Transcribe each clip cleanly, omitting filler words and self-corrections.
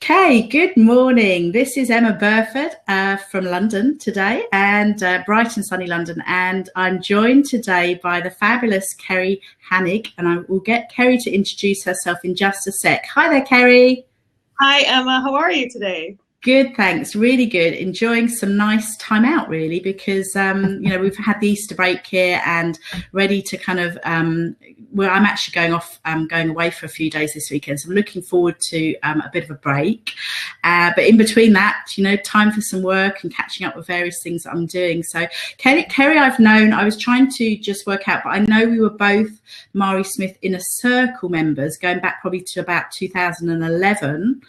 Okay, good morning. This is Emma Burford from London today, and bright and sunny London. And I'm joined today by the fabulous Keri Jaehnig, and I will get Keri to introduce herself in just a sec. Hi there, Keri. Hi, Emma. How are you today? Good, thanks. Really good. Enjoying some nice time out, really, because we've had the Easter break here and ready to kind of. Well, I'm actually going away for a few days this weekend, so I'm looking forward to a bit of a break. But in between that, time for some work and catching up with various things that I'm doing. So, Keri, I've known. I was trying to just work out, but I know we were both Mari Smith Inner Circle members going back probably to about 2011.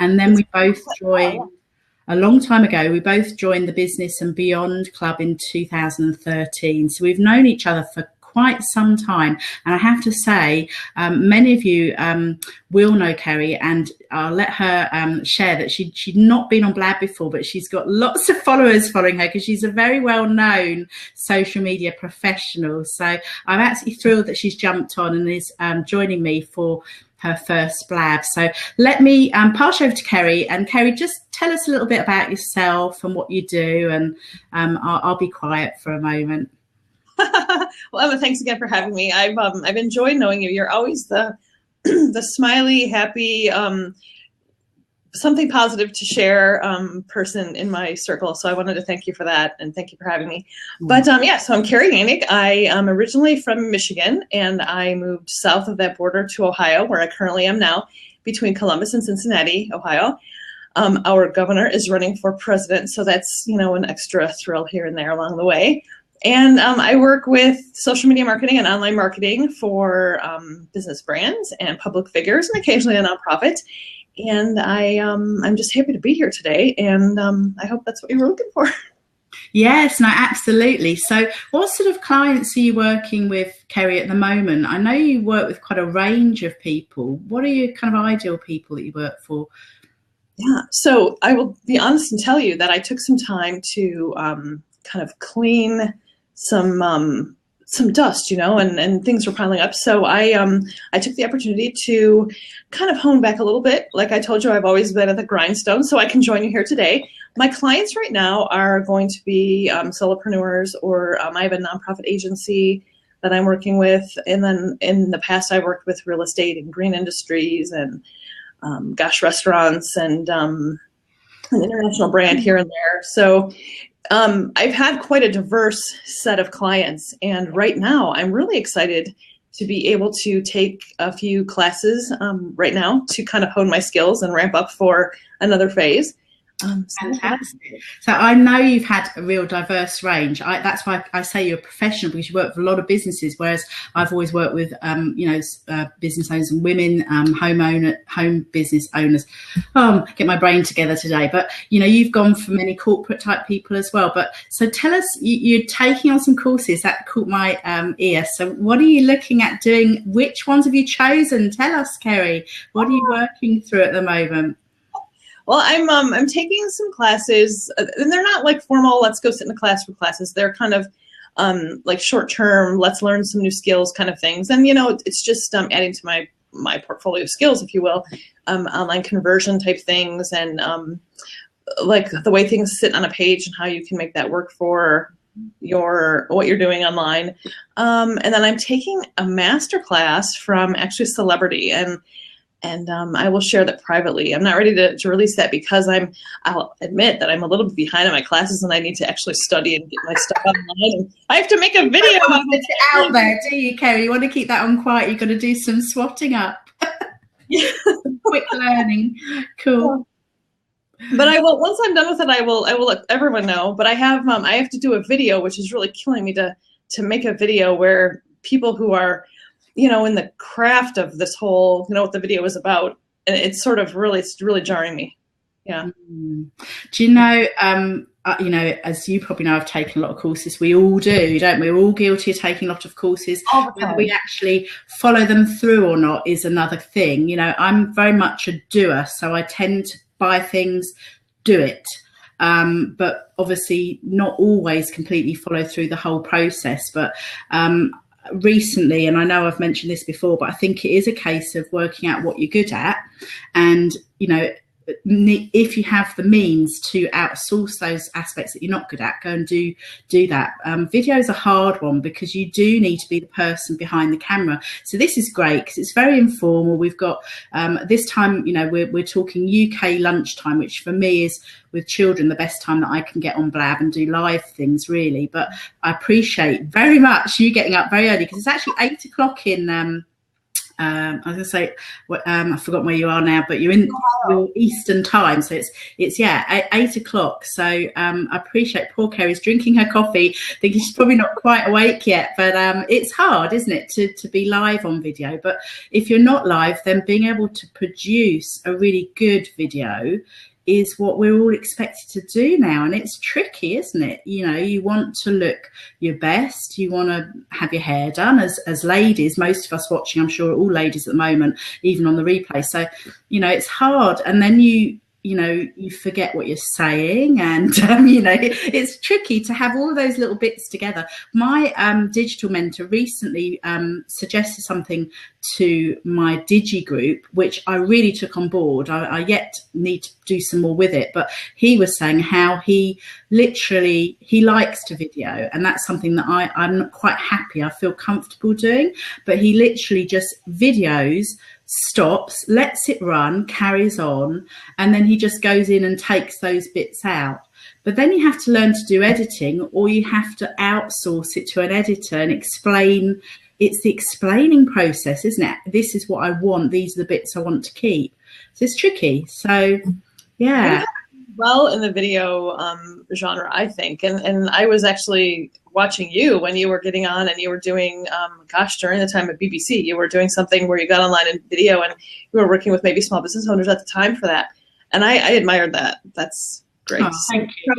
And then we both joined, a long time ago, we both joined the Business and Beyond Club in 2013. So we've known each other for quite some time. And I have to say, many of you will know Keri, and I'll let her share that she'd not been on Blab before, but she's got lots of followers following her because she's a very well-known social media professional. So I'm absolutely thrilled that she's jumped on and is joining me for her first Blab. So let me pass over to Keri, and Keri, just tell us a little bit about yourself and what you do, and I'll be quiet for a moment. Well, Emma, thanks again for having me. I've enjoyed knowing you. You're always the the smiley, happy, something positive to share person in my circle. So I wanted to thank you for that, and thank you for having me. But so I'm Keri Jaehnig. I am originally from Michigan, and I moved south of that border to Ohio, where I currently am now, between Columbus and Cincinnati, Ohio. Our governor is running for president, so that's an extra thrill here and there along the way. And I work with social media marketing and online marketing for business brands and public figures, and occasionally a nonprofit. And I'm just happy to be here today, and I hope that's what you were looking for. Yes, no, absolutely. So what sort of clients are you working with, Keri, at the moment? I know you work with quite a range of people. What are your kind of ideal people that you work for? Yeah, so I will be honest and tell you that I took some time to kind of clean some dust, and things were piling up. So I took the opportunity to kind of hone back a little bit. Like I told you, I've always been at the grindstone, so I can join you here today. My clients right now are going to be solopreneurs, or I have a nonprofit agency that I'm working with. And then in the past, I worked with real estate and green industries and restaurants and an international brand here and there. So I've had quite a diverse set of clients, and right now I'm really excited to be able to take a few classes right now to kind of hone my skills and ramp up for another phase. Fantastic. So I know you've had a real diverse range. That's why I say you're a professional, because you work with a lot of businesses, whereas I've always worked with business owners and women, home business owners. Get my brain together today. But you've gone for many corporate type people as well. But so tell us, you're taking on some courses that caught my ear. So what are you looking at doing? Which ones have you chosen? Tell us, Keri. What are you working through at the moment? Well, I'm taking some classes, and they're not like formal, let's go sit in a class for classes. They're kind of like short-term, let's learn some new skills kind of things. And, it's just adding to my portfolio of skills, if you will, online conversion type things, and like the way things sit on a page and how you can make that work for what you're doing online. And then I'm taking a master class from actually Celebrity, and I will share that privately. I'm not ready to release that because I'll admit that I'm a little bit behind on my classes, and I need to actually study and get my stuff online. And I have to make a video of it out there, do you, Keri? You want to keep that on quiet. You've got to do some swatting up. Quick learning. Cool. But I will, once I'm done with it, I will let everyone know. But I have to do a video, which is really killing me to make a video where people who are in the craft of this whole, what the video is about. And it's really jarring me. Yeah. Do you know, as you probably know, I've taken a lot of courses. We all do, don't we? We're all guilty of taking a lot of courses. Whether we actually follow them through or not is another thing. I'm very much a doer, so I tend to buy things, do it. But obviously not always completely follow through the whole process. But recently, and I know I've mentioned this before, but I think it is a case of working out what you're good at, and if you have the means to outsource those aspects that you're not good at, go and do that. Video is a hard one because you do need to be the person behind the camera. So this is great because it's very informal. We've got this time, we're talking UK lunchtime, which for me is, with children, the best time that I can get on Blab and do live things, really. But I appreciate very much you getting up very early because it's actually 8 o'clock in I was going to say, I've forgotten where you are now, but you're in your Eastern time. So it's 8 o'clock. So I appreciate poor Keri's drinking her coffee, thinking she's probably not quite awake yet. But it's hard, isn't it, to be live on video? But if you're not live, then being able to produce a really good video is what we're all expected to do now. And it's tricky, isn't it? You want to look your best. You want to have your hair done as ladies, most of us watching, I'm sure all ladies at the moment, even on the replay. So, it's hard. And then you forget what you're saying, and it's tricky to have all of those little bits together. My digital mentor recently suggested something to my Digi group, which I really took on board. I yet need to do some more with it, but he was saying how he likes to video, and that's something that I'm not quite happy. I feel comfortable doing, but he literally just videos, stops, lets it run, carries on, and then he just goes in and takes those bits out. But then you have to learn to do editing, or you have to outsource it to an editor and explain. It's the explaining process, isn't it? This is what I want. These are the bits I want to keep. So it's tricky. So, yeah. Well, in the video genre, I think. And I was actually watching you when you were getting on and you were doing, during the time at BBC, you were doing something where you got online in video and you were working with maybe small business owners at the time for that. And I admired that. That's great. Oh, thank you.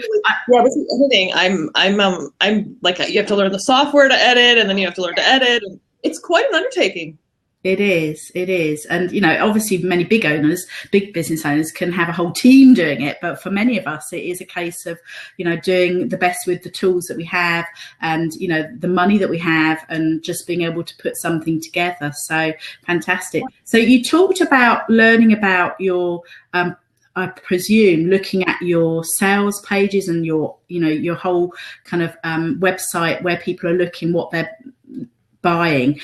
With the editing, I'm like, you have to learn the software to edit, and then you have to learn to edit. And it's quite an undertaking. It is. And, obviously many big business owners can have a whole team doing it. But for many of us, it is a case of, doing the best with the tools that we have and, the money that we have, and just being able to put something together. So fantastic. So you talked about learning about your, I presume, looking at your sales pages and your whole kind of website where people are looking, what they're buying.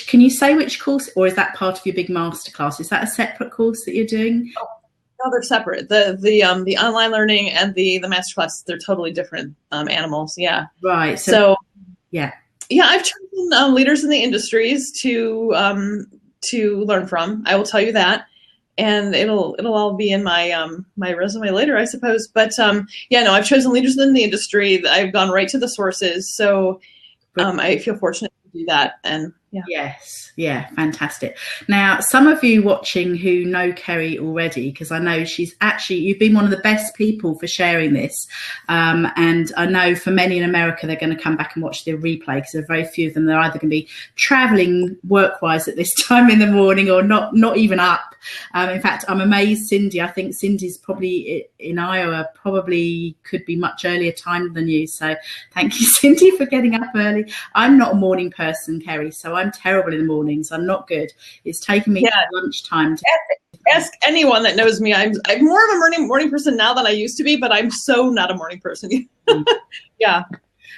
Can you say which course, or is that part of your big masterclass? Is that a separate course that you're doing? Oh, no, they're separate. The online learning and the masterclass, they're totally different animals. Yeah. Right. So yeah, I've chosen leaders in the industries to learn from. I will tell you that. And it'll all be in my my resume later, I suppose. But I've chosen leaders in the industry. I've gone right to the sources. So I feel fortunate to do that. And yes, fantastic. Now, some of you watching who know Keri already, because I know you've been one of the best people for sharing this. And I know for many in America, they're going to come back and watch the replay, because there are very few of them. They're either going to be traveling work-wise at this time in the morning, or not even up. In fact, I'm amazed, Cindy. I think Cindy's probably in Iowa, probably could be much earlier time than you. So thank you, Cindy, for getting up early. I'm not a morning person, Keri, so I'm terrible in the mornings. I'm not good. It's taken me lunchtime to ask anyone that knows me. I'm more of a morning person now than I used to be, but I'm so not a morning person. Yeah.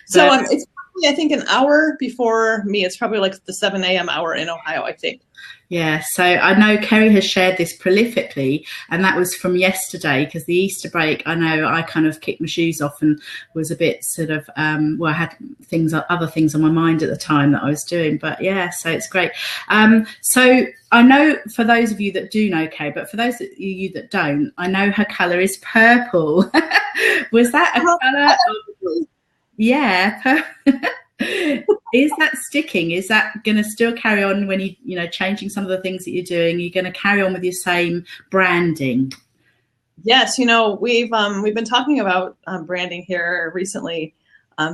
So it's probably, I think, an hour before me. It's probably like the 7 a.m. hour in Ohio, I think. Yeah, so I know Keri has shared this prolifically, and that was from yesterday, because the Easter break, I know I kind of kicked my shoes off and was a bit sort of, I had other things on my mind at the time that I was doing, but yeah, so it's great. So I know for those of you that do know Keri, but for those of you that don't, I know her colour is purple. Was that a colour? Yeah, purple. Is that sticking? Is that going to still carry on when you changing some of the things that you're doing? You're going to carry on with your same branding? Yes, we've been talking about branding here recently.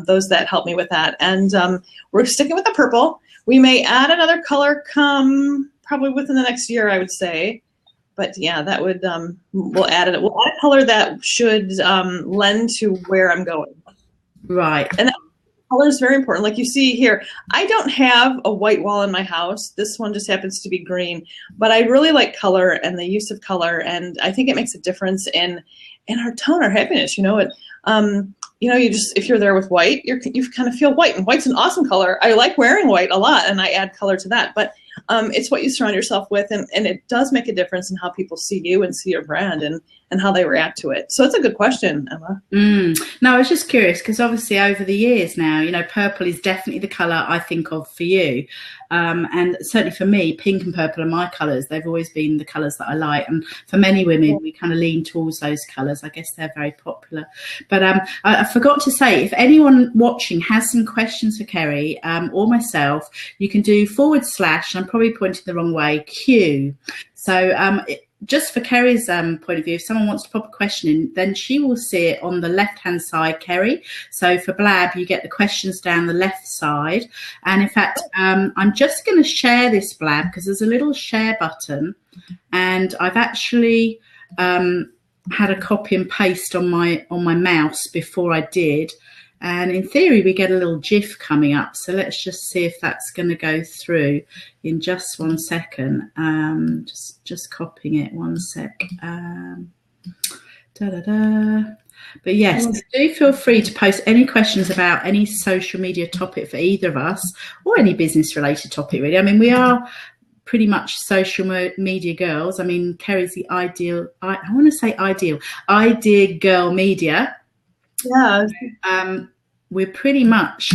Those that help me with that, and we're sticking with the purple. We may add another color come probably within the next year, I would say. But yeah, that would we'll add a color that should lend to where I'm going. Right. And color is very important. Like you see here, I don't have a white wall in my house. This one just happens to be green, but I really like color and the use of color, and I think it makes a difference in our tone, our happiness. You know, you just, if you're there with white, you kind of feel white, and white's an awesome color. I like wearing white a lot, and I add color to that. But it's what you surround yourself with, and it does make a difference in how people see you and see your brand and how they react to it. So it's a good question, Emma. No, I was just curious because obviously over the years now, you know, purple is definitely the colour I think of for you. And certainly for me, pink and purple are my colours. They've always been the colours that I like. And for many women, we kind of lean towards those colours. I guess they're very popular. But I forgot to say, if anyone watching has some questions for Keri or myself, you can do / I'm probably pointing the wrong way, Q. So just for Keri's point of view, if someone wants to pop a question in, then she will see it on the left-hand side, Keri. So for Blab, you get the questions down the left side. And in fact, I'm just going to share this Blab because there's a little share button. And I've actually had a copy and paste on my mouse before I did. And in theory, we get a little GIF coming up. So let's just see if that's going to go through in just 1 second. Just copying it 1 sec. But yes, do feel free to post any questions about any social media topic for either of us or any business related topic, really. I mean, we are pretty much social media girls. I mean, Keri's the ideal idea girl media. Yeah. We're pretty much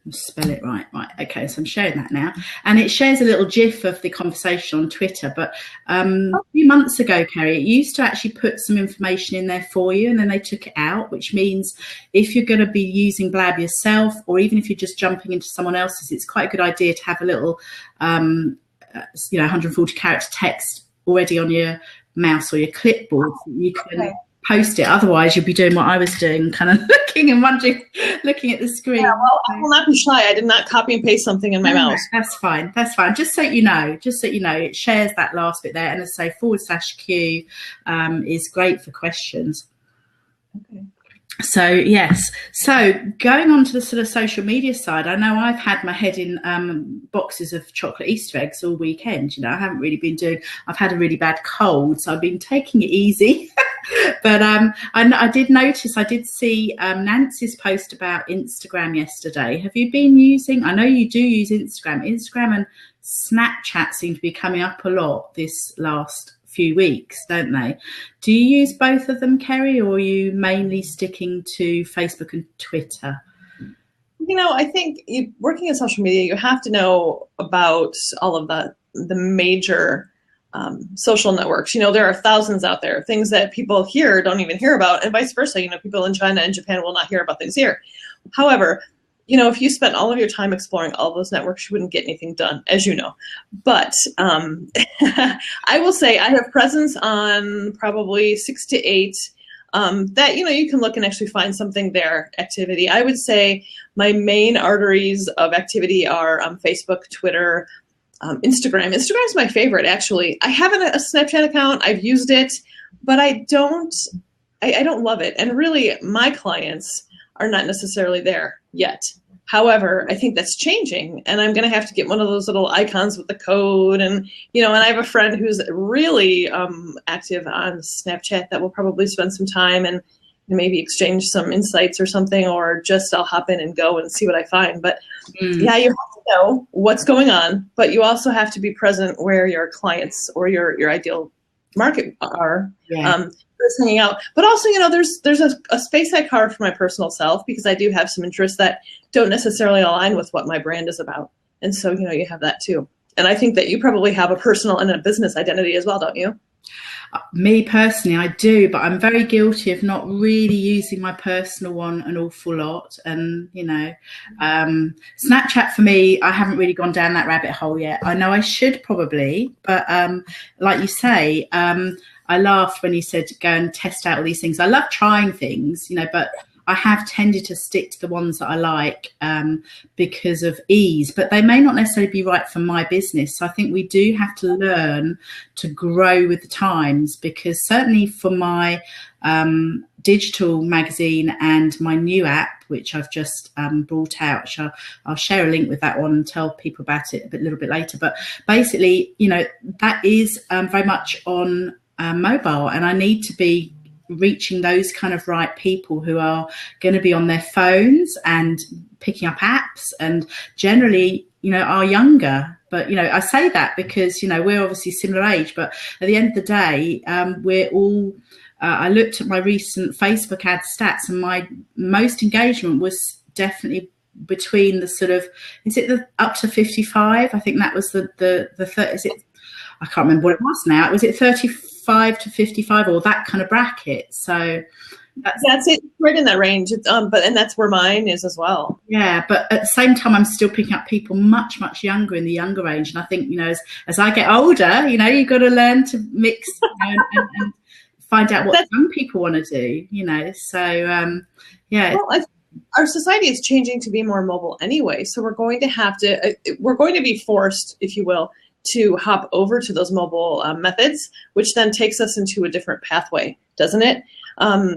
spell it right. Okay, so I'm sharing that now, and it shares a little GIF of the conversation on Twitter. But a few months ago, Keri, it used to actually put some information in there for you, and then they took it out, which means if you're going to be using Blab yourself, or even if you're just jumping into someone else's, it's quite a good idea to have a little 140 character text already on your mouse or your clipboard. You can post it, otherwise you'll be doing what I was doing, kind of looking and wondering, looking at the screen. Yeah, well, I will not be shy. I did not copy and paste something in my mouse. That's fine. Just so you know, it shares that last bit there, and as I say, /Q is great for questions. Okay. So yes, so going on to the sort of social media side, I know I've had my head in boxes of chocolate Easter eggs all weekend. You know, I haven't really been I've had a really bad cold, so I've been taking it easy. But I did notice, I did see Nancy's post about Instagram yesterday. Have you been using, I know you do use Instagram and Snapchat seem to be coming up a lot this last few weeks, don't they? Do you use both of them, Keri, or are you mainly sticking to Facebook and Twitter? You know, I think working in social media, you have to know about all of the major social networks. You know, there are thousands out there, things that people here don't even hear about, and vice versa. You know, people in China and Japan will not hear about things here. However, you know, if you spent all of your time exploring all those networks, you wouldn't get anything done, as you know. But I will say I have presence on probably 6 to 8 that, you know, you can look and actually find something there, activity. I would say my main arteries of activity are Facebook, Twitter, Instagram. Instagram is my favorite, actually. I have a Snapchat account. I've used it, but I don't love it. And really, my clients are not necessarily there yet. However, I think that's changing, and I'm going to have to get one of those little icons with the code. And, you know, and I have a friend who's really active on Snapchat that will probably spend some time and maybe exchange some insights or something, or just I'll hop in and go and see what I find. But yeah, you have to know what's going on, but you also have to be present where your clients or your ideal market are. Yeah. Hanging out. But also, you know, there's a space I carve for my personal self, because I do have some interests that don't necessarily align with what my brand is about. And so, you know, you have that too. And I think that you probably have a personal and a business identity as well, don't you? Me personally, I do, but I'm very guilty of not really using my personal one an awful lot. And, you know, Snapchat for me, I haven't really gone down that rabbit hole yet. I know I should probably, but like you say, I laughed when you said go and test out all these things. I love trying things, you know, but I have tended to stick to the ones that I like because of ease, but they may not necessarily be right for my business. So I think we do have to learn to grow with the times, because certainly for my digital magazine and my new app, which I've just brought out. Which I'll share a link with that one and tell people about it a little bit later. But basically, you know, that is very much on mobile, and I need to be reaching those kind of right people who are going to be on their phones and picking up apps, and generally, you know, are younger. But, you know, I say that because, you know, we're obviously similar age, but at the end of the day, we're all, I looked at my recent Facebook ad stats, and my most engagement was definitely between the sort of, is it the up to 55? I think that was the is it, I can't remember what it was now. Was it 35 to 55 or that kind of bracket? So that's it, right in that range. It's, and that's where mine is as well. Yeah, but at the same time, I'm still picking up people much, much younger in the younger range. And I think, you know, as I get older, you know, you've got to learn to mix and find out what young people want to do, you know. So, yeah. Well, our society is changing to be more mobile anyway. So we're going to be forced, if you will, to hop over to those mobile methods, which then takes us into a different pathway, doesn't it?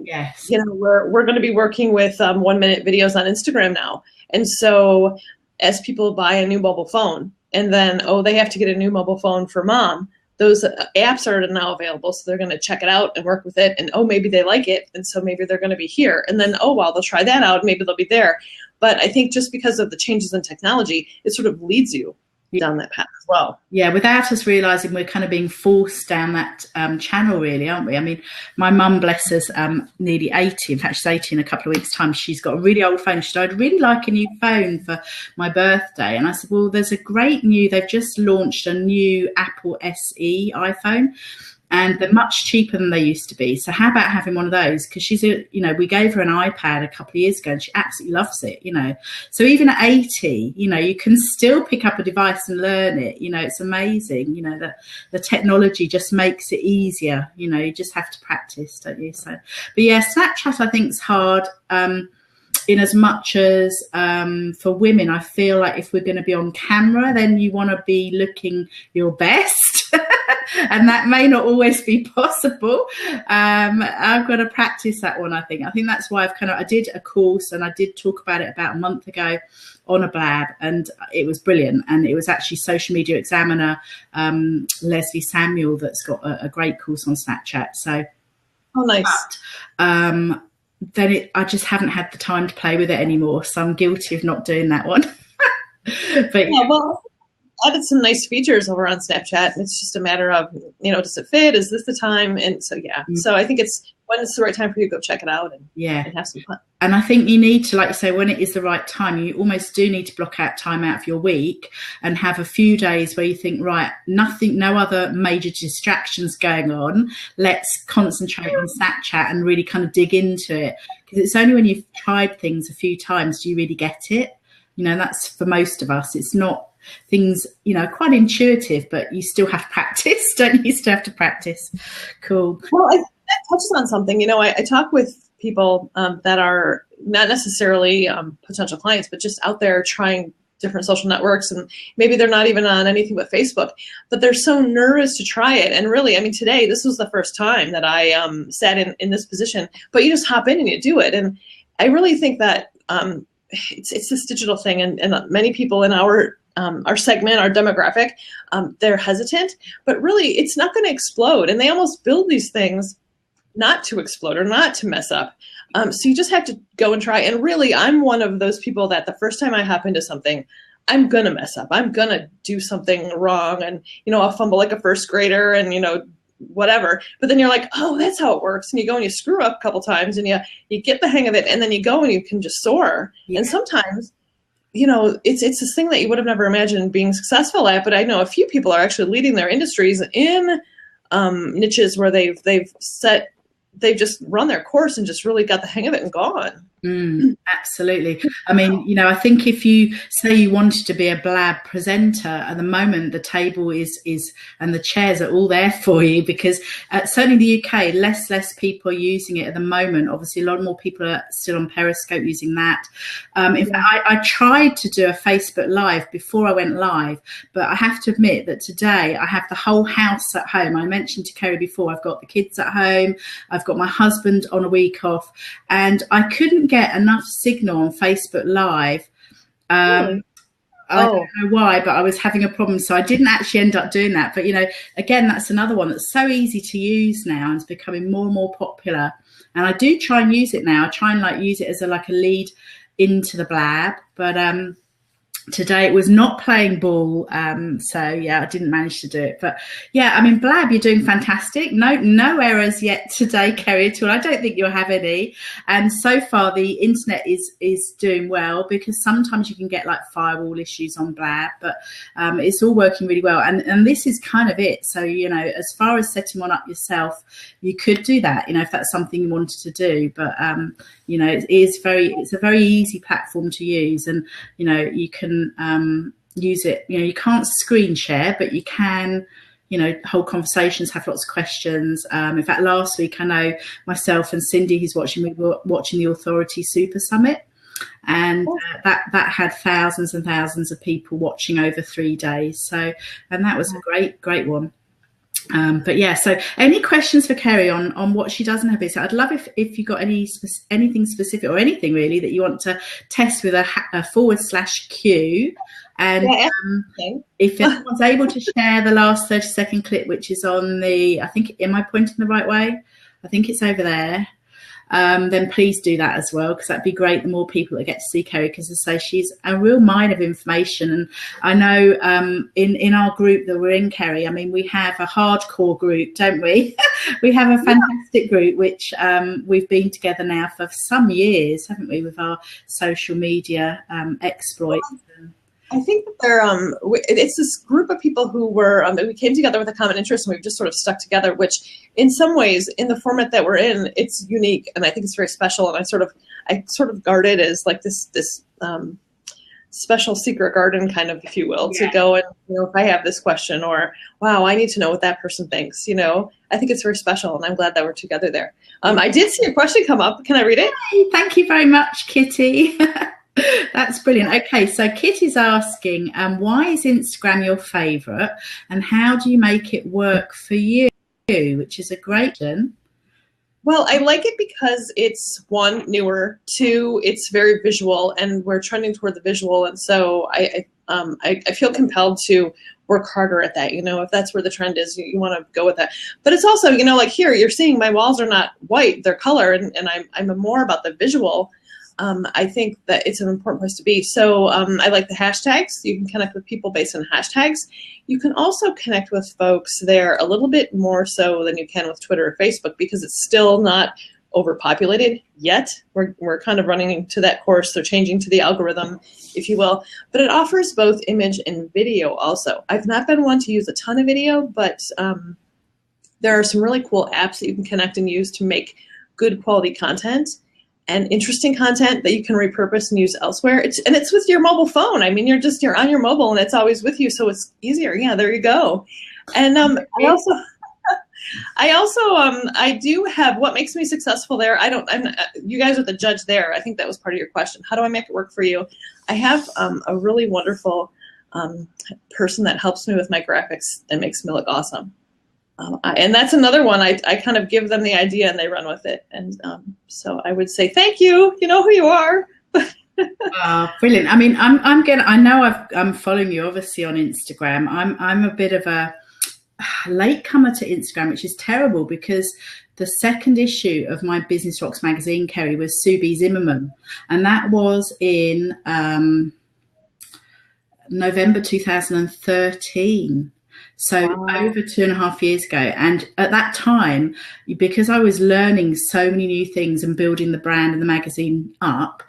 Yes. You know, we're going to be working with 1-minute videos on Instagram now. And so as people buy a new mobile phone and then, they have to get a new mobile phone for mom, those apps are now available. So they're going to check it out and work with it. And, maybe they like it. And so maybe they're going to be here. And then, they'll try that out. Maybe they'll be there. But I think just because of the changes in technology, it sort of leads you down that path as well. Yeah, without us realising we're kind of being forced down that channel, really, aren't we? I mean, my mum, bless us, nearly 80. In fact, she's 80 in a couple of weeks' time. She's got a really old phone. She said, I'd really like a new phone for my birthday. And I said, well, there's a great they've just launched a new Apple SE iPhone. And they're much cheaper than they used to be. So how about having one of those? Because we gave her an iPad a couple of years ago and she absolutely loves it, you know. So even at 80, you know, you can still pick up a device and learn it. You know, it's amazing, you know, that the technology just makes it easier. You know, you just have to practice, don't you? So, but yeah, Snapchat I think is hard. In as much as for women, I feel like if we're going to be on camera, then you want to be looking your best. And that may not always be possible. I've got to practice that one, I think. I think that's why I did a course and I did talk about it about a month ago on a Blab, and it was brilliant. And it was actually social media examiner Leslie Samuel that's got a great course on Snapchat. So, nice. But, then I just haven't had the time to play with it anymore. So I'm guilty of not doing that one. But yeah, well, added some nice features over on Snapchat. And it's just a matter of, you know, does it fit? Is this the time? And so, yeah. So I think when it's the right time for you to go check it out and have some fun. And I think you need to, like you say, when it is the right time, you almost do need to block out time out of your week and have a few days where you think, right, no other major distractions going on. Let's concentrate on Snapchat and really kind of dig into it. Because it's only when you've tried things a few times do you really get it. You know, that's for most of us. It's not things, you know, quite intuitive, but you still have to practice, don't you? You still have to practice. Cool. Well, that touches on something. You know, I talk with people that are not necessarily potential clients, but just out there trying different social networks, and maybe they're not even on anything but Facebook, but they're so nervous to try it. And really, I mean, today, this was the first time that I sat in this position, but you just hop in and you do it. And I really think that it's this digital thing, and many people in our segment, our demographic, they're hesitant, but really it's not going to explode. And they almost build these things not to explode or not to mess up. So you just have to go and try. And really, I'm one of those people that the first time I hop into something, I'm going to mess up. I'm going to do something wrong. And, you know, I'll fumble like a first grader and, you know, whatever. But then you're like, oh, that's how it works. And you go and you screw up a couple times and you get the hang of it. And then you go and you can just soar. Yeah. And sometimes, you know, it's this thing that you would have never imagined being successful at. But I know a few people are actually leading their industries in niches where they've just run their course and just really got the hang of it and gone. Absolutely. I mean, you know, I think if you say you wanted to be a Blab presenter, at the moment the table is and the chairs are all there for you, because certainly in the UK, less people are using it at the moment. Obviously, a lot more people are still on Periscope using that. In fact, I tried to do a Facebook Live before I went live, but I have to admit that today I have the whole house at home. I mentioned to Keri before, I've got the kids at home, I've got my husband on a week off, and I couldn't get enough signal on Facebook Live. Really? I don't know why, but I was having a problem, so I didn't actually end up doing that. But you know, again, that's another one that's so easy to use now and it's becoming more and more popular. And I do try and use it now. I try and like use it as a lead into the Blab, but today it was not playing ball, so yeah, I didn't manage to do it. But yeah, I mean, Blab, you're doing fantastic. No errors yet today, Keri, at all. I don't think you'll have any. And so far the internet is doing well, because sometimes you can get like firewall issues on Blab, but it's all working really well. And this is kind of it. So, you know, as far as setting one up yourself, you could do that, you know, if that's something you wanted to do. But you know, it's a very easy platform to use, and you know, you can use it. You know, you can't screen share, but you can, you know, hold conversations, have lots of questions. In fact, last week I know myself and Cindy, who's watching, we were watching the Authority Super Summit, and that had thousands and thousands of people watching over 3 days. So, and that was a great one. But yeah, so any questions for Keri on what she does in her business? I'd love if you got anything specific, or anything really that you want to test with a /Q. And if anyone's able to share the last 30-second clip, which is on the, I think, am I pointing the right way? I think it's over there. Then please do that as well, because that'd be great. The more people that get to see Keri, because as I say, she's a real mine of information. And I know in our group that we're in, Keri, I mean, we have a hardcore group, don't we? We have a fantastic group, which we've been together now for some years, haven't we, with our social media exploits. I think that they're it's this group of people who were we came together with a common interest, and we've just sort of stuck together, which in some ways, in the format that we're in, it's unique, and I think it's very special. And I sort of guard it as like this special secret garden kind of, if you will, to go and, you know, if I have this question, or wow, I need to know what that person thinks, you know, I think it's very special, and I'm glad that we're together there. I did see a question come up. Can I read it? Hey, thank you very much, Kitty. That's brilliant. Okay, so Kitty's asking, why is Instagram your favorite, and how do you make it work for you? Which is a great question. Well, I like it because it's, one, newer, two, it's very visual, and we're trending toward the visual, and so I feel compelled to work harder at that. You know, if that's where the trend is, you want to go with that. But it's also, you know, like here, you're seeing my walls are not white, they're color, and I'm more about the visual. I think that it's an important place to be. So I like the hashtags. You can connect with people based on hashtags. You can also connect with folks there a little bit more so than you can with Twitter or Facebook, because it's still not overpopulated yet. We're kind of running into that course. They're changing to the algorithm, if you will. But it offers both image and video also. I've not been one to use a ton of video, but there are some really cool apps that you can connect and use to make good quality content and interesting content that you can repurpose and use elsewhere. It's with your mobile phone. I mean, you're on your mobile, and it's always with you, so it's easier. Yeah, there you go. And I do have, what makes me successful there. You guys are the judge there. I think that was part of your question. How do I make it work for you? I have a really wonderful person that helps me with my graphics and makes me look awesome. And that's another one. I kind of give them the idea and they run with it. And so I would say, thank you. You know who you are. Brilliant. I mean, I know I'm following you obviously on Instagram. I'm a bit of a latecomer to Instagram, which is terrible, because the second issue of my Business Rocks magazine, Keri, was Subi Zimmerman, and that was in November 2013. So over 2.5 years ago. And at that time, because I was learning so many new things and building the brand and the magazine up,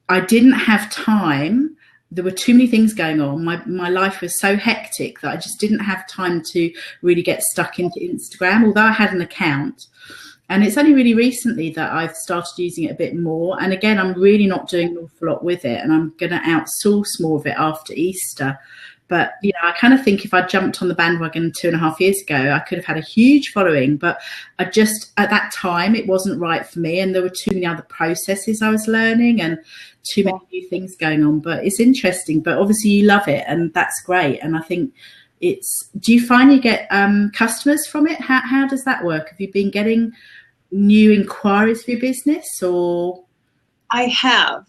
I didn't have time. There were too many things going on. My life was so hectic that I just didn't have time to really get stuck into Instagram, although I had an account. And it's only really recently that I've started using it a bit more. And again, I'm really not doing an awful lot with it, and I'm going to outsource more of it after Easter. But, you know, I kind of think if I jumped on the bandwagon 2.5 years ago, I could have had a huge following. But I just, at that time, it wasn't right for me. And there were too many other processes I was learning and too many new things going on. But it's interesting. But obviously you love it, and that's great. And I think do you find you get customers from it? How does that work? Have you been getting new inquiries for your business, or? I have.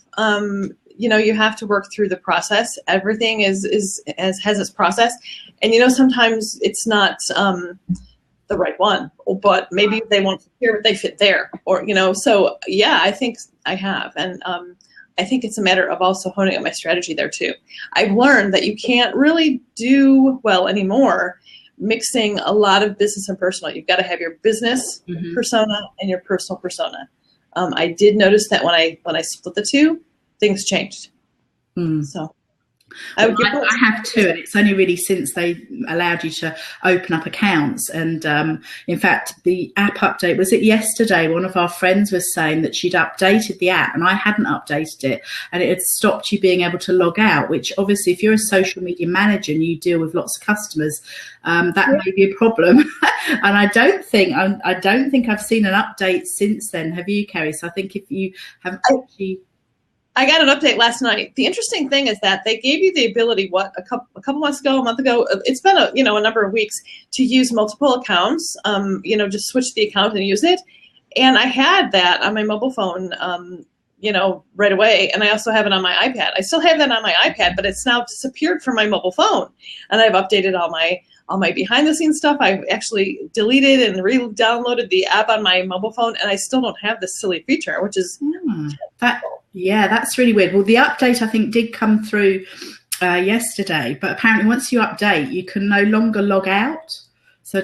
You know, you have to work through the process. Everything has its process, and you know, sometimes it's not the right one, but maybe they want to here, but they fit there, or you know. So yeah, I think I have, and I think it's a matter of also honing up my strategy there too. I've learned that you can't really do well anymore mixing a lot of business and personal. You've got to have your business persona and your personal persona. I did notice that when I split the two, things changed. So I have too, and it's only really since they allowed you to open up accounts. And in fact, the app update, was it yesterday? One of our friends was saying that she'd updated the app and I hadn't updated it, and it had stopped you being able to log out, which obviously if you're a social media manager and you deal with lots of customers, that may be a problem. And I don't think I've seen an update since then. Have you, Keri? So I think if you have actually... I got an update last night. The interesting thing is that they gave you the ability, a couple months ago, a month ago, it's been a number of weeks, to use multiple accounts, just switch the account and use it. And I had that on my mobile phone, right away. And I also have it on my iPad. I still have that on my iPad, but it's now disappeared from my mobile phone. And I've updated all my behind the scenes stuff. I've actually deleted and re-downloaded the app on my mobile phone, and I still don't have this silly feature, which is that's really weird. Well, the update I think did come through yesterday, but apparently once you update, you can no longer log out. So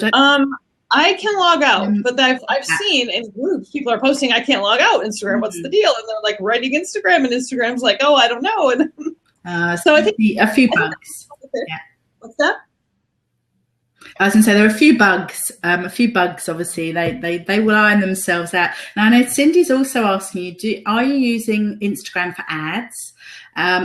I can log out, but I've seen in groups people are posting I can't log out Instagram. What's the deal? And they're like writing Instagram, and Instagram's like, oh, I don't know. And so I think a few bugs. Yeah. What's that? I was going to say there are a few bugs. Obviously, they will iron themselves out. Now, I know Cindy's also asking you: are you using Instagram for ads,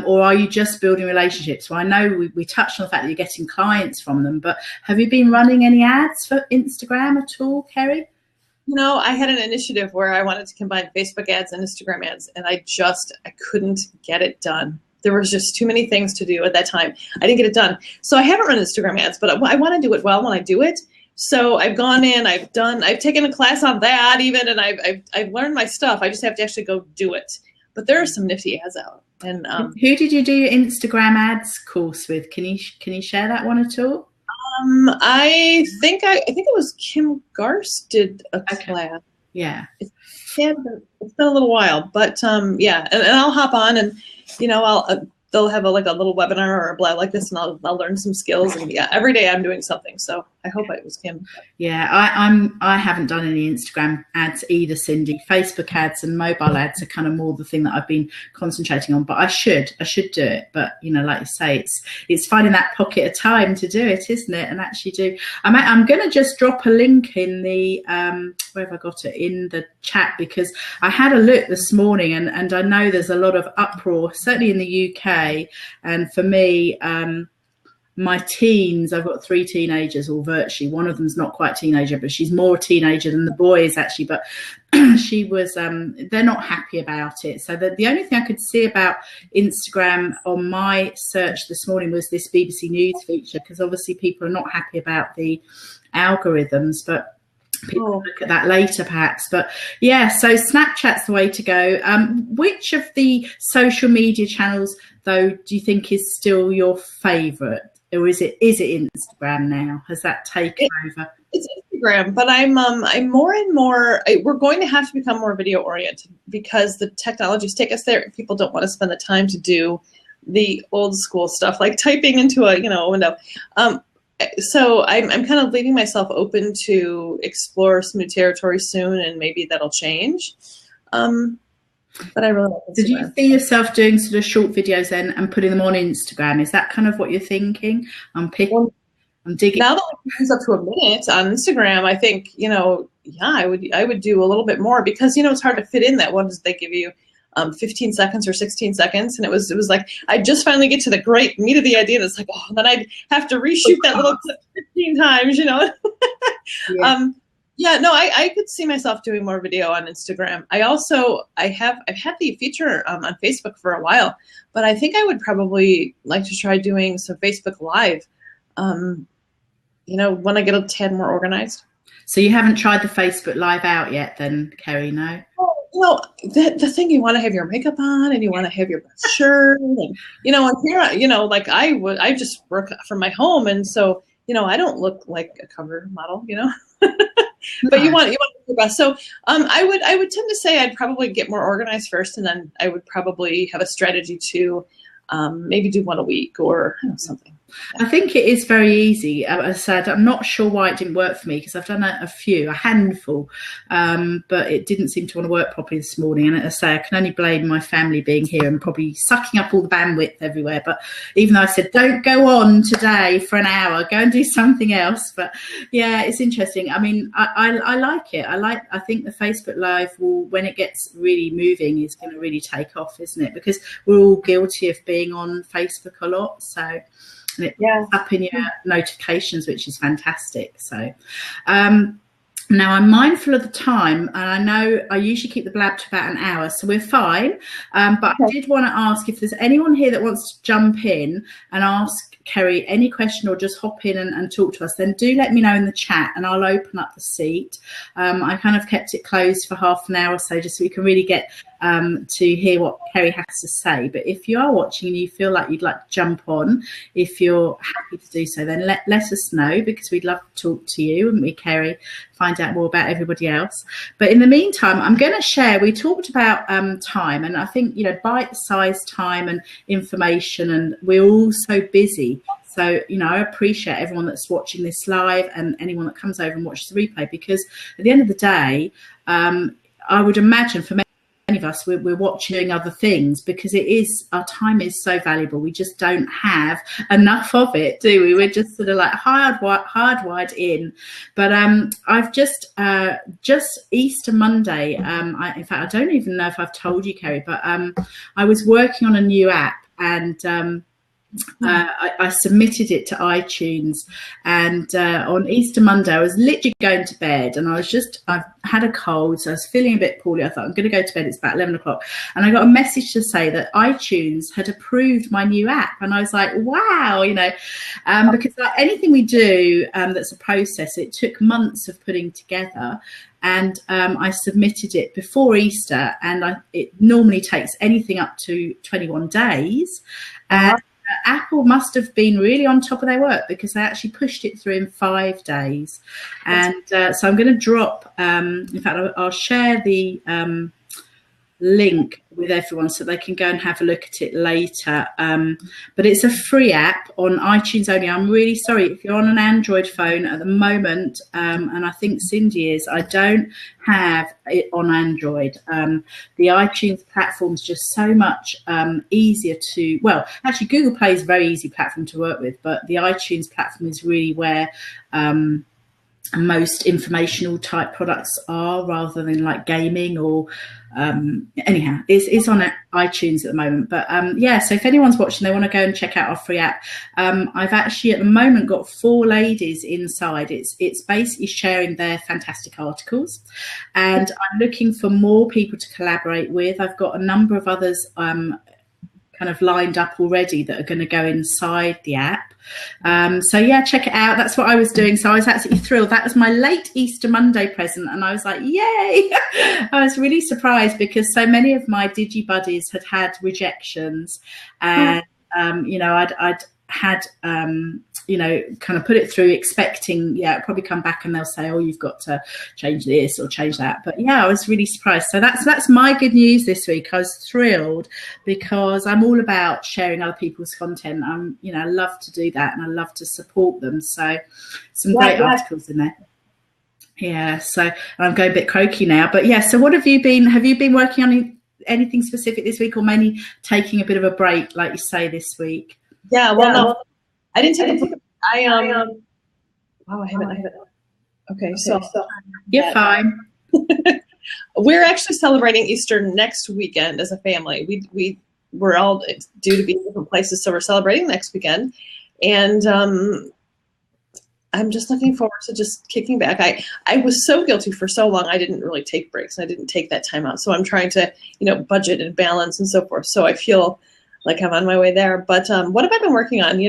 or are you just building relationships? Well, I know we touched on the fact that you're getting clients from them, but have you been running any ads for Instagram at all, Keri? No, I had an initiative where I wanted to combine Facebook ads and Instagram ads, and I couldn't get it done. There was just too many things to do at that time. I didn't get it done. So I haven't run Instagram ads, but I want to do it well when I do it. So I've gone in, I've taken a class on that even, and I've learned my stuff. I just have to actually go do it. But there are some nifty ads out. And who did you do your Instagram ads course with? Can you share that one at all? I think it was Kim Garst did a class. Yeah. It's been a little while, but yeah, and I'll hop on, and they'll have a little webinar or a blab like this, and I'll learn some skills, and yeah, every day I'm doing something. So I hope it was Kim. Yeah, I haven't done any Instagram ads either, Cindy. Facebook ads and mobile ads are kind of more the thing that I've been concentrating on, but I should do it. But like you say, it's finding that pocket of time to do it, isn't it? And actually do. I'm going to just drop a link in the where have I got it, in the chat, because I had a look this morning, and I know there's a lot of uproar, certainly in the UK, and for me. My teens, I've got 3 teenagers, or virtually. One of them's not quite a teenager, but she's more a teenager than the boys actually. But she was, they're not happy about it. So the only thing I could see about Instagram on my search this morning was this BBC News feature, because obviously people are not happy about the algorithms, but people look at that later perhaps. But yeah, so Snapchat's the way to go. Which of the social media channels, though, do you think is still your favorite? Or is it Instagram now? Has that taken over? It's Instagram, but I'm more and more. We're going to have to become more video oriented, because the technologies take us there. People don't want to spend the time to do the old school stuff like typing into a window. So I'm kind of leaving myself open to explore some new territory soon, and maybe that'll change. But I really like Instagram. Did you see yourself doing sort of short videos then and putting them on Instagram? Is that kind of what you're thinking? I'm digging. Now that it's up to a minute on Instagram, I think, yeah, I would do a little bit more because, it's hard to fit in that one. They give you 15 seconds or 16 seconds. And it was like, I just finally get to the great meat of the idea. And it's like, oh, then I'd have to reshoot that little clip 15 times, Yeah. Yeah, no, I could see myself doing more video on Instagram. I've had the feature on Facebook for a while, but I think I would probably like to try doing some Facebook Live, when I get a tad more organized. So you haven't tried the Facebook Live out yet then, Keri, no? Well, the thing, you want to have your makeup on and you want to have your shirt and, and here, like I just work from my home. And so, I don't look like a cover model, but you want to do your best. So I would tend to say I'd probably get more organized first, and then I would probably have a strategy to maybe do one a week or something. I think it is very easy. As I said, I'm not sure why it didn't work for me because I've done a handful, but it didn't seem to want to work properly this morning. And as I say, I can only blame my family being here and probably sucking up all the bandwidth everywhere. But even though I said, don't go on today for an hour, go and do something else. But yeah, it's interesting. I mean, I like it. I think the Facebook Live will, when it gets really moving, is going to really take off, isn't it? Because we're all guilty of being on Facebook a lot. So and it pops up in your notifications, which is fantastic. So now I'm mindful of the time, and I know I usually keep the blab to about an hour, so we're fine. But I did want to ask if there's anyone here that wants to jump in and ask Keri any question or just hop in and talk to us, then do let me know in the chat and I'll open up the seat. I kind of kept it closed for half an hour or so just so we can really get to hear what Keri has to say. But if you are watching and you feel like you'd like to jump on, if you're happy to do so, then let us know, because we'd love to talk to you, and we, Keri, find out more about everybody else. But in the meantime, I'm going to share, we talked about time, and I think, bite-sized time and information, and we're all so busy. So, I appreciate everyone that's watching this live and anyone that comes over and watches the replay, because at the end of the day, I would imagine for many of us, we're watching other things because our time is so valuable. We just don't have enough of it, do we? We're just sort of like hardwired in. But I've just Easter Monday, in fact, I don't even know if I've told you, Keri, but I was working on a new app, and I submitted it to iTunes, and on Easter Monday I was literally going to bed, and I've had a cold, so I was feeling a bit poorly. I thought, I'm going to go to bed, it's about 11 o'clock, and I got a message to say that iTunes had approved my new app, and I was like, wow, because like anything we do that's a process, it took months of putting together. And I submitted it before Easter, and it normally takes anything up to 21 days. And Apple must have been really on top of their work, because they actually pushed it through in 5 days. And so I'm going to drop, in fact, I'll share the link with everyone so they can go and have a look at it later. But it's a free app on iTunes only. I'm really sorry if you're on an Android phone at the moment, and I think Cindy is. I don't have it on Android. The iTunes platform is just so much easier to, well, actually Google Play is a very easy platform to work with, but the iTunes platform is really where most informational type products are, rather than like gaming or anyhow, it's on iTunes at the moment. But so if anyone's watching, they want to go and check out our free app. I've actually at the moment got 4 ladies inside. It's basically sharing their fantastic articles, and I'm looking for more people to collaborate with. I've got a number of others kind of lined up already that are going to go inside the app. So yeah, check it out. That's what I was doing. So I was absolutely thrilled. That was my late Easter Monday present, and I was like, yay. I was really surprised because so many of my digi buddies had rejections, and I'd had kind of put it through expecting, it'll probably come back and they'll say, oh, you've got to change this or change that. But yeah, I was really surprised. So that's my good news this week. I was thrilled because I'm all about sharing other people's content. I love to do that, and I love to support them. So some great articles in there. Yeah, so I'm going a bit croaky now, but yeah. So have you been working on anything specific this week, or mainly taking a bit of a break, like you say, this week? Yeah, well, no, I didn't take a break. I haven't. Okay, so you're fine. We're actually celebrating Easter next weekend as a family. We're all due to be in different places, so we're celebrating next weekend, and I'm just looking forward to just kicking back. I was so guilty for so long. I didn't really take breaks. I didn't take that time out. So I'm trying to, budget and balance and so forth. So I feel like I'm on my way there. But what have I been working on?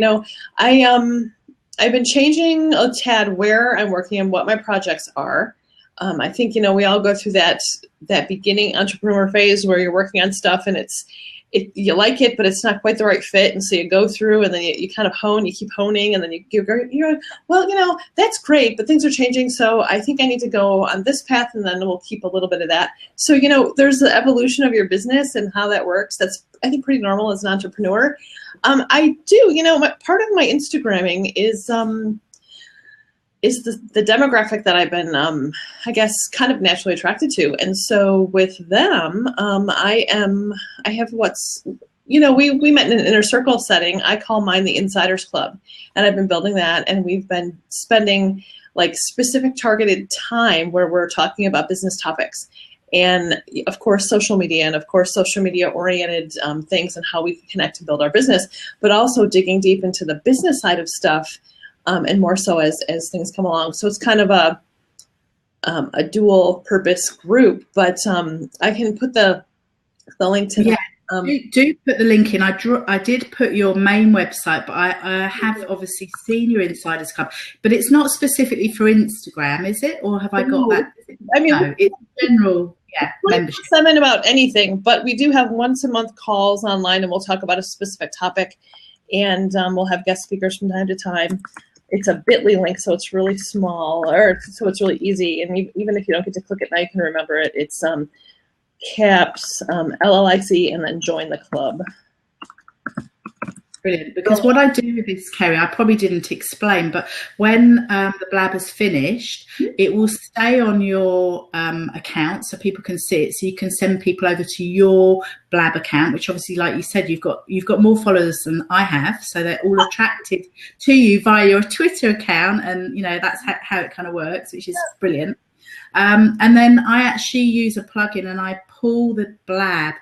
I've been changing a tad where I'm working and what my projects are. I think, we all go through that beginning entrepreneur phase where you're working on stuff and you like it, but it's not quite the right fit. And so you go through and then you kind of hone, you keep honing, and then you're well, that's great, but things are changing. So I think I need to go on this path, and then we'll keep a little bit of that. So, there's the evolution of your business and how that works. That's, I think, pretty normal as an entrepreneur. I do, part of my Instagramming is the demographic that I've been, I guess, kind of naturally attracted to. And so with them, I have we met in an inner circle setting. I call mine the Insiders Club. And I've been building that. And we've been spending like specific targeted time where we're talking about business topics. And of course, social media, and of course, social media oriented things and how we can connect and build our business, but also digging deep into the business side of stuff. And more so as things come along. So it's kind of a dual purpose group, but I can put the link to that. Do put the link in. I did put your main website, but I have obviously seen your Insiders Club, but it's not specifically for Instagram, is it? Or have I got that? I mean, no, it's general. Yeah, membership. Comment about anything, but we do have once a month calls online, and we'll talk about a specific topic, and we'll have guest speakers from time to time. It's a bit.ly link, so it's really small, or so it's really easy. And even if you don't get to click it now, you can remember it. It's caps LLIC, and then join the club. Brilliant. Because what I do with this, Keri, I probably didn't explain, but when the Blab is finished, it will stay on your account so people can see it. So you can send people over to your Blab account, which obviously, like you said, you've got more followers than I have, so they're all attracted to you via your Twitter account, and that's how it kind of works, which is brilliant. And then I actually use a plugin, and I pull the Blab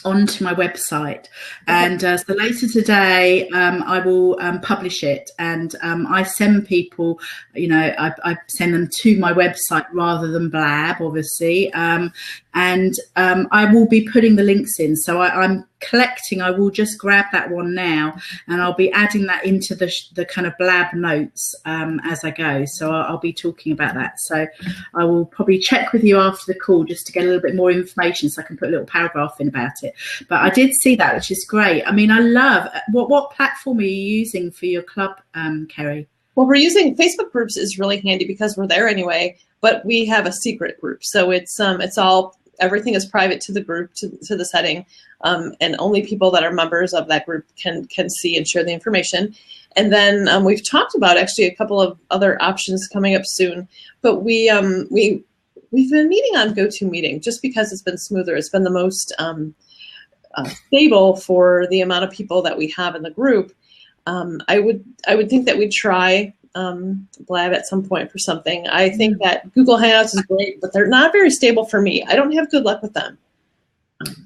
onto my website, and so later today I will publish it, and I send people, I send them to my website rather than Blab, obviously, and I will be putting the links in. So I'm collecting. I will just grab that one now, and I'll be adding that into the kind of Blab notes as I go. So I'll be talking about that. So I will probably check with you after the call just to get a little bit more information, so I can put a little paragraph in about it. But I did see that, which is great. I mean, I love what platform are you using for your club, Keri? Well, we're using Facebook groups is really handy because we're there anyway, but we have a secret group. So it's all, everything is private to the group, to the setting, and only people that are members of that group can see and share the information. And then we've talked about actually a couple of other options coming up soon, but we've been meeting on GoToMeeting just because it's been smoother. It's been the most stable for the amount of people that we have in the group. I would think that we'd try Blab at some point for something. I think that Google Hangouts is great, but they're not very stable for me. I don't have good luck with them.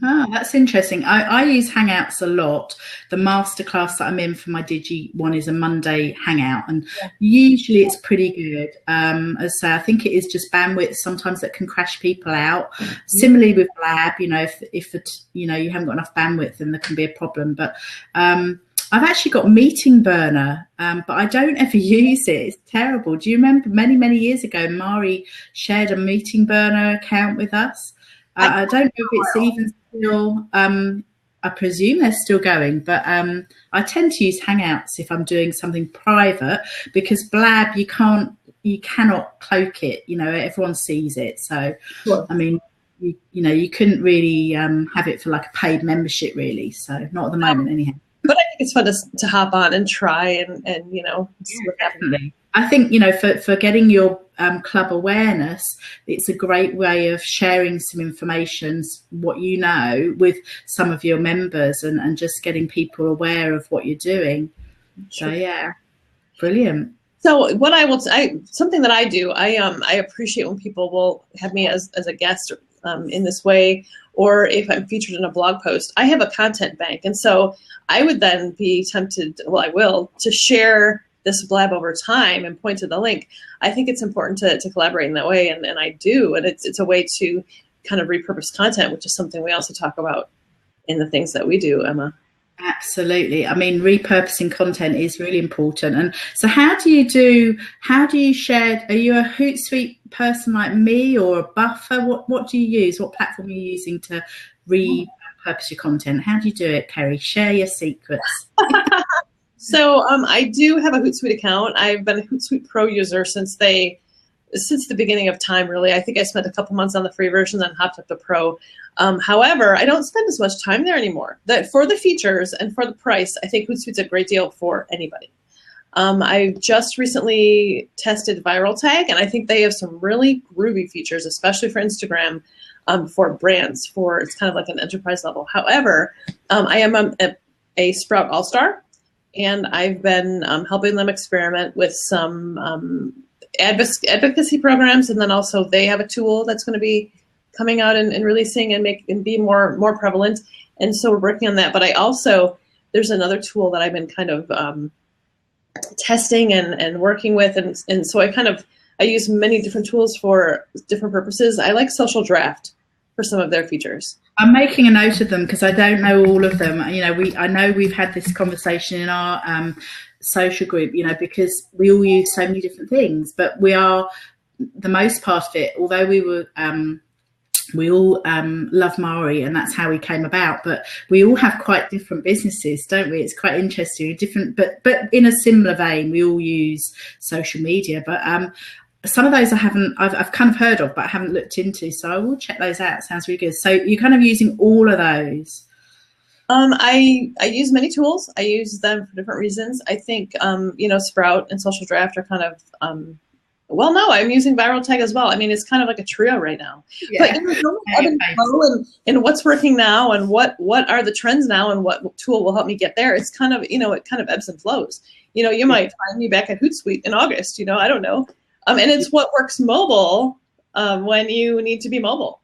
Oh, that's interesting. I use Hangouts a lot. The masterclass that I'm in for my Digi one is a Monday Hangout, and usually it's pretty good. As I say, I think it is just bandwidth sometimes that can crash people out. Similarly with Blab, if you haven't got enough bandwidth, then there can be a problem. But I've actually got Meeting Burner, but I don't ever use it. It's terrible. Do you remember many, many years ago, Mari shared a Meeting Burner account with us? I don't know if it's even still, I presume they're still going, but I tend to use Hangouts if I'm doing something private, because Blab, you cannot cloak it, everyone sees it. So, sure. I mean, you couldn't really have it for like a paid membership really. So not at the moment anyhow. But I think it's fun to hop on and try and see what happens. I think, for getting your club awareness, it's a great way of sharing some information, what you know, with some of your members, and just getting people aware of what you're doing. Sure. So, yeah, brilliant. So what something that I do, I appreciate when people will have me as a guest in this way, or if I'm featured in a blog post. I have a content bank, and so I would then be tempted, well, I will, to share this blab over time and point to the link. I think it's important to collaborate in that way, and I do, and it's a way to kind of repurpose content, which is something we also talk about in the things that we do, Emma. Absolutely. I mean, repurposing content is really important. And so how do you share? Are you a Hootsuite person like me, or a Buffer? What do you use? What platform are you using to repurpose your content? How do you do it, Keri? Share your secrets. So I do have a Hootsuite account. I've been a Hootsuite Pro user since the beginning of time, really. I think I spent a couple months on the free version, then hopped up to Pro. However, I don't spend as much time there anymore. For the features and for the price, I think Hootsuite's a great deal for anybody. I just recently tested Viral Tag, and I think they have some really groovy features, especially for Instagram, for brands. It's kind of like an enterprise level. However, I am a Sprout All-Star, and I've been helping them experiment with some advocacy programs, and then also they have a tool that's going to be coming out and releasing and be more prevalent, and so we're working on that. But there's another tool that I've been kind of testing and working with, and so I use many different tools for different purposes. I like Social Draft for some of their features. I'm making a note of them because I don't know all of them. I know we've had this conversation in our social group, because we all use so many different things, but we are, the most part of it, although we all love Maori, and that's how we came about, but we all have quite different businesses, don't we? It's quite interesting, different, but in a similar vein, we all use social media, but some of those I've kind of heard of, but I haven't looked into, so I will check those out. Sounds really good. So you're kind of using all of those. I use many tools. I use them for different reasons. I think, Sprout and Social Draft are kind of, I'm using Viral Tag as well. I mean, it's kind of like a trio right now. Yeah. But and what's working now, and what are the trends now, and what tool will help me get there? It's kind of, it kind of ebbs and flows. You might find me back at Hootsuite in August, I don't know. And it's what works mobile when you need to be mobile.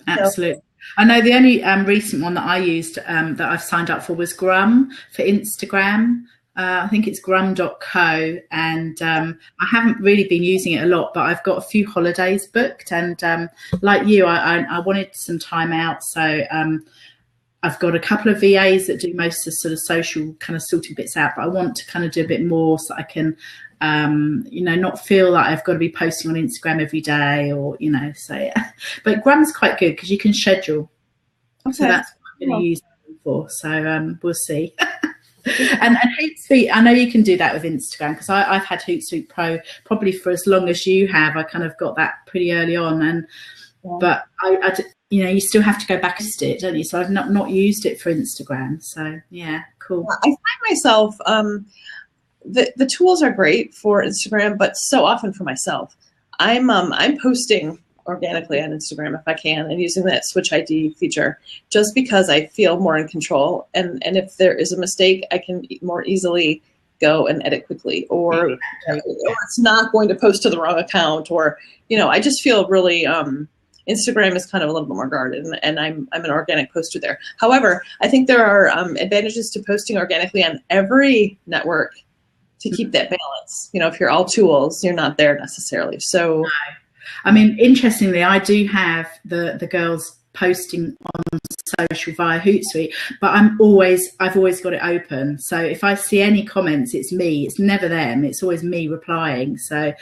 Absolutely. So, I know the only recent one that I used that I've signed up for was Grum for Instagram. I think it's grum.co, and I haven't really been using it a lot, but I've got a few holidays booked, and like you, I wanted some time out, so I've got a couple of VAs that do most of the sort of social kind of sorting bits out, but I want to kind of do a bit more so I can not feel like I've got to be posting on Instagram every day, or so yeah. But Grum's quite good because you can schedule. Okay. So that's what I'm going to use it for. So we'll see. and Hootsuite, I know you can do that with Instagram, because I've had Hootsuite Pro probably for as long as you have. I kind of got that pretty early on, and but I you still have to go back and test it, don't you? So I've not used it for Instagram. So yeah, cool. I find myself the tools are great for Instagram, but so often for myself, I'm posting organically on Instagram if I can, and using that Switch ID feature, just because I feel more in control, and if there is a mistake, I can more easily go and edit quickly, or it's not going to post to the wrong account, or I just feel really Instagram is kind of a little bit more guarded, and I'm an organic poster there. However, I think there are advantages to posting organically on every network to keep that balance. If you're all tools, you're not there necessarily. So, I mean, interestingly, I do have the girls posting on social via Hootsuite, but I've always got it open. So if I see any comments, it's me. It's never them. It's always me replying. So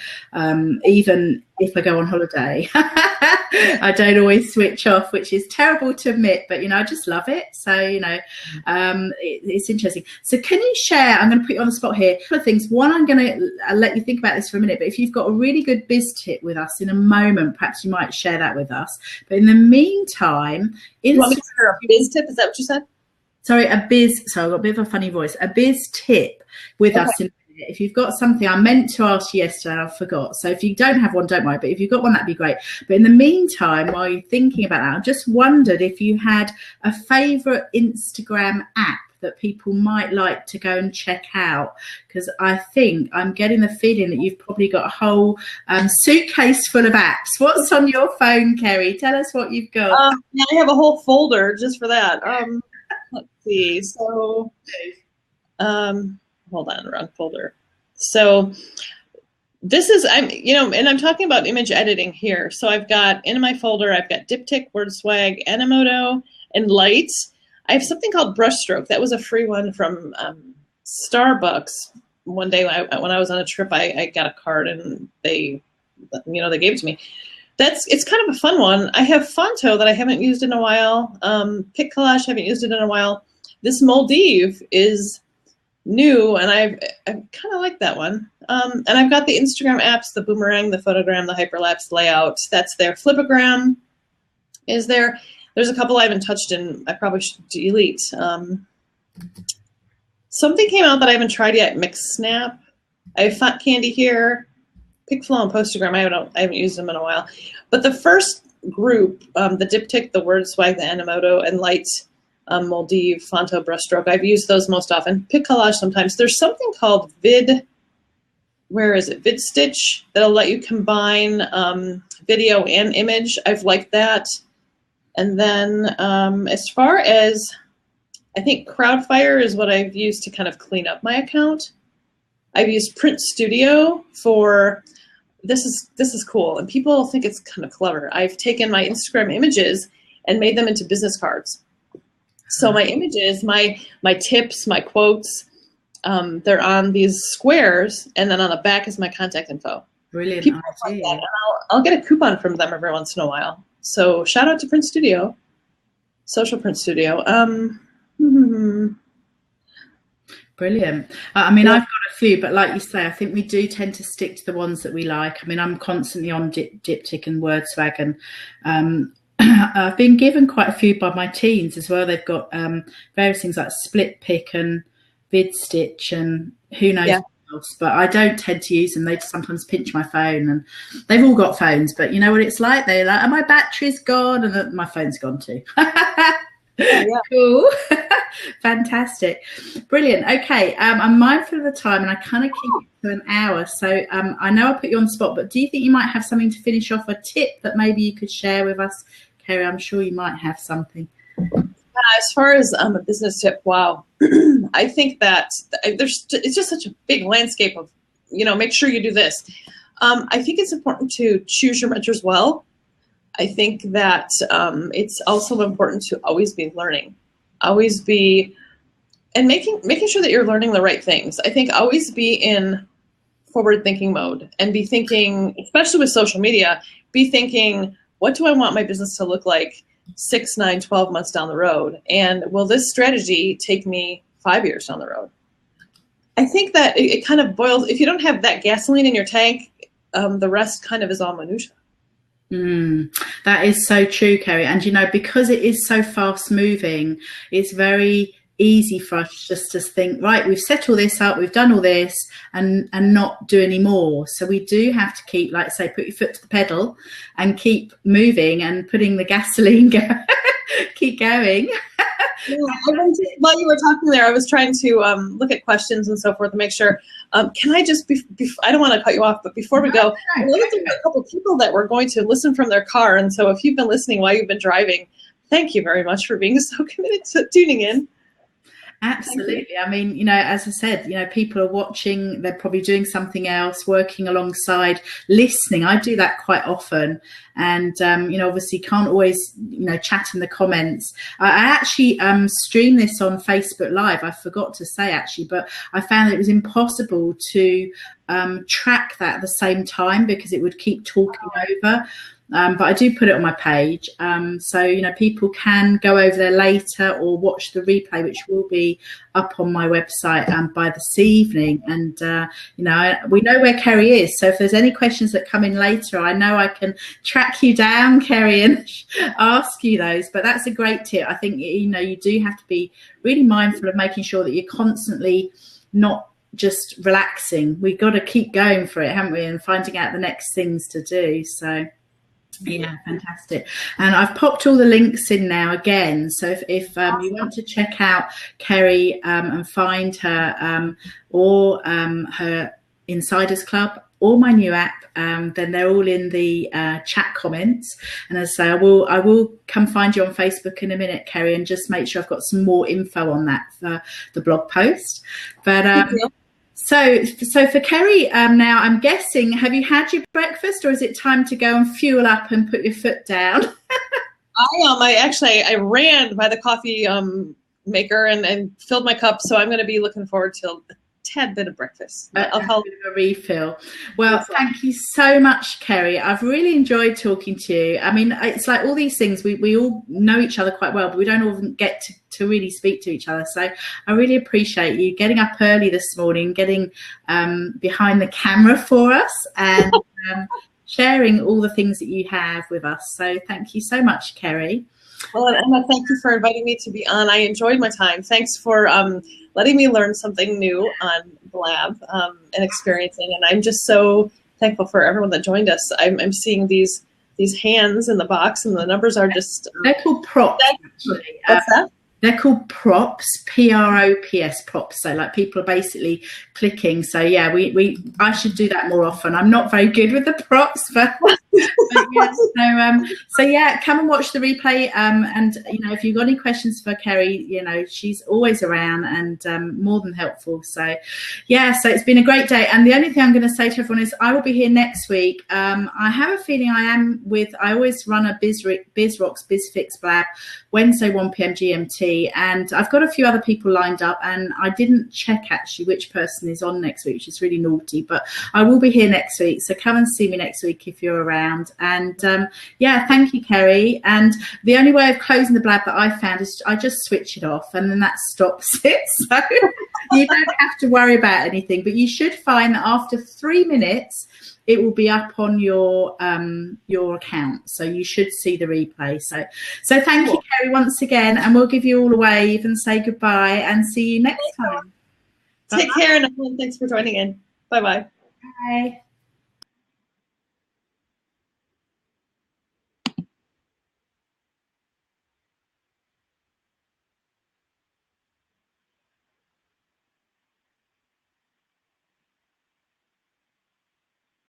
even if I go on holiday, I don't always switch off, which is terrible to admit, but I just love it. So it's interesting. So can you share? I'm going to put you on the spot here. A couple of things. One, I'm going to let you think about this for a minute. But if you've got a really good biz tip with us in a moment, perhaps you might share that with us. But in the meantime, you want me to share a biz tip? Is that what you said? Sorry, I've got a bit of a funny voice. A biz tip with us in. If you've got something, I meant to ask you yesterday, I forgot. So if you don't have one, don't worry. But if you've got one, that'd be great. But in the meantime, while you're thinking about that, I just wondered if you had a favourite Instagram app that people might like to go and check out? Because I think I'm getting the feeling that you've probably got a whole suitcase full of apps. What's on your phone, Keri? Tell us what you've got. Yeah, I have a whole folder just for that. Let's see. So, hold on, wrong folder. So this is, and I'm talking about image editing here. So I've got in my folder, I've got Diptyque, WordSwag, Animoto, and Lights. I have something called Brushstroke. That was a free one from Starbucks. One day when I was on a trip, I got a card and they gave it to me. It's kind of a fun one. I have Fonto that I haven't used in a while. Pic Collage, haven't used it in a while. This Moldive is new, and I kind of like that one. And I've got the Instagram apps, the Boomerang, the Photogram, the Hyperlapse Layout. That's there. Flipagram is there. There's a couple I haven't touched and I probably should delete. Something came out that I haven't tried yet, MixSnap. I have Font Candy here. PicFlow and Postagram, I haven't used them in a while. But the first group, the Diptyque, the WordSwag, the Animoto, and Lights, Moldive, Fonto, Brushstroke, I've used those most often. Pic Collage sometimes. There's something called VidStitch that'll let you combine video and image. I've liked that. And then as far as, I think Crowdfire is what I've used to kind of clean up my account. I've used Print Studio for, this is cool, and people think it's kind of clever. I've taken my Instagram images and made them into business cards. So my images, my tips, my quotes, they're on these squares, and then on the back is my contact info. Brilliant. People like that, and I'll get a coupon from them every once in a while. So shout out to Print Studio, Social Print Studio. Brilliant. I mean, I've got a few, but like you say, I think we do tend to stick to the ones that we like. I mean, I'm constantly on Diptyque and WordSwag, and I've been given quite a few by my teens as well. They've got various things like SplitPic and VidStitch and who knows what else, but I don't tend to use them. They just sometimes pinch my phone, and they've all got phones, but you know what it's like? They're like, oh, my battery's gone, and my phone's gone too. Yeah. Cool. Fantastic. Brilliant. Okay. I'm mindful of the time, and I kind of keep it to an hour. So I know I put you on the spot, but do you think you might have something to finish off, a tip that maybe you could share with us, Keri? I'm sure you might have something. As far as a business tip, wow. I think that it's just such a big landscape of, make sure you do this. I think it's important to choose your mentors well. I think that it's also important to always be learning, always be, and making sure that you're learning the right things. I think always be in forward thinking mode and be thinking, especially with social media, be thinking, what do I want my business to look like 6, 9, 12 months down the road? And will this strategy take me 5 years down the road? I think that it kind of boils, if you don't have that gasoline in your tank, the rest kind of is all minutia. That is so true, Keri. And because it is so fast moving, it's very easy for us just to think, right, we've set all this up, we've done all this, and not do any more. So we do have to keep, like say, put your foot to the pedal and keep moving and putting the gasoline keep going. While you were talking there, I was trying to look at questions and so forth to make sure. Can I just, I don't want to cut you off, but before we go, I know that there are a couple of people that were going to listen from their car. And so if you've been listening while you've been driving, thank you very much for being so committed to tuning in. Absolutely. I mean, as I said, people are watching, they're probably doing something else, working alongside, listening. I do that quite often. And, obviously can't always, chat in the comments. I actually stream this on Facebook Live. I forgot to say, actually, but I found it was impossible to track that at the same time because it would keep talking over. But I do put it on my page. So, people can go over there later or watch the replay, which will be up on my website by this evening. And, we know where Keri is. So if there's any questions that come in later, I know I can track you down, Keri, and ask you those. But that's a great tip. I think, you do have to be really mindful of making sure that you're constantly not just relaxing. We've got to keep going for it, haven't we? And finding out the next things to do. So. Yeah, fantastic. And I've popped all the links in now again. So if you want to check out Keri and find her or her Insiders Club or my new app, then they're all in the chat comments. And as I say, I will come find you on Facebook in a minute, Keri, and just make sure I've got some more info on that for the blog post. But so for Keri, now I'm guessing, have you had your breakfast, or is it time to go and fuel up and put your foot down? I ran by the coffee maker and filled my cup, so I'm going to be looking forward to a tad bit of breakfast. I'll call it a refill. Well, thank you so much, Keri. I've really enjoyed talking to you. I mean, it's like all these things, we all know each other quite well, but we don't often get to really speak to each other. So I really appreciate you getting up early this morning, getting behind the camera for us, and sharing all the things that you have with us. So thank you so much, Keri. Well, and Emma, thank you for inviting me to be on. I enjoyed my time. Thanks for letting me learn something new on Blab and experiencing. And I'm just so thankful for everyone that joined us. I'm seeing these hands in the box, and the numbers are just they're called props. Actually. What's that? They're called props, PROPS, props. So like people are basically clicking. So yeah, I should do that more often. I'm not very good with the props, but yeah, so yeah, come and watch the replay. And if you've got any questions for Keri, she's always around and more than helpful. So yeah, so it's been a great day. And the only thing I'm going to say to everyone is I will be here next week. I have a feeling I always run a BizFix Blab Wednesday 1 p.m. GMT. And I've got a few other people lined up, and I didn't check actually which person is on next week, which is really naughty, but I will be here next week. So come and see me next week if you're around. And yeah, thank you, Keri. And the only way of closing the Blab that I found is I just switch it off, and then that stops it. So you don't have to worry about anything, but you should find that after 3 minutes, it will be up on your account, so you should see the replay. So thank you, Keri, once again, and we'll give you all a wave and say goodbye and see you next time. Take care, and everyone, thanks for joining in. Bye-bye. Bye.